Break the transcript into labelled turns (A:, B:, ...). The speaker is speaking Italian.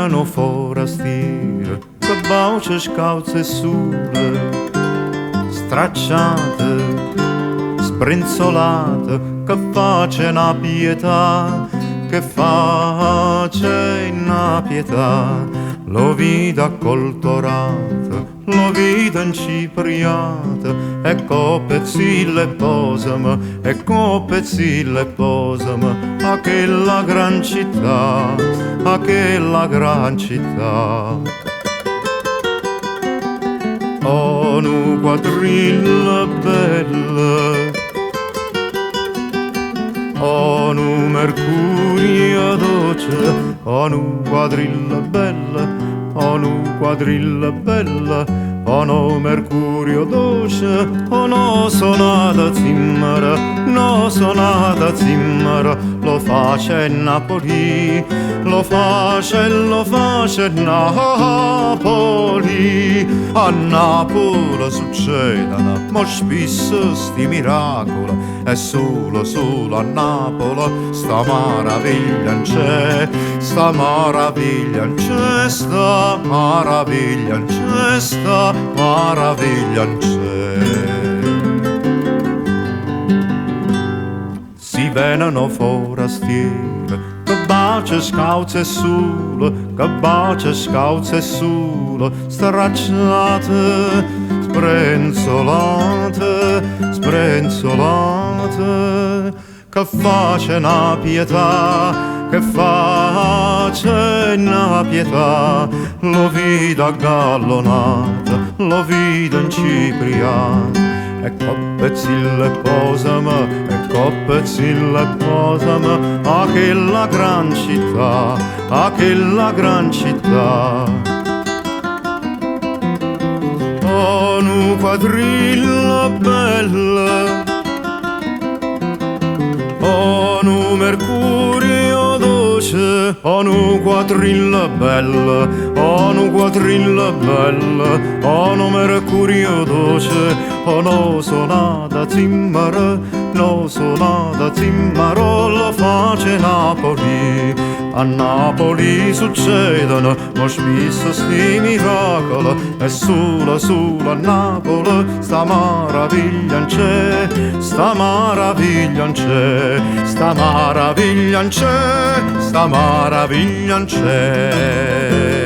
A: venano forastiere, che voce scalze e sole, stracciate, sbrenzolate, che face una pietà, che face una pietà. Lo vita accoltorata, lo vita incipriata, e copezzille posami, e copezzille posami, a che la gran città, a che la gran città. Oh, nu quadrille belle, oh, nu mercurio dolce, oh, nu quadrille belle, oh, nu quadrille belle, oh, no mercurio dolce, oh, no sonata zimmera, no sonata zimmera, lo face Napoli, lo face Napoli. A Napoli succedono mo spesso sti miracoli, e solo a Napoli sta maraviglia non c'è, sta maraviglia non c'è, sta maraviglia non c'è, sta maraviglia non c'è. Si venano forastiere, che bacia scalze e sole, che bacia scalze e sole, stracciate, sbrenzolate, sbrenzolate, che face una pietà, che face una pietà. Lo vita gallonata, lo vita incipriata, e copezzille posami, e copezzille posami, a che la gran città, a che la gran città. Oh, nu quadrilla bella, oh, nu mercurio dolce, oh, nu quadrilla bella, oh, nu quadrilla bella, oh, nu mercurio dolce, oh, no sonata zimmera, no sonata zimmera, lo face Napoli. A Napoli succedono mo spesso sti miracoli, e solo a Napoli sta maraviglia non c'è, sta maraviglia non c'è, sta maraviglia non c'è, sta maraviglia non c'è.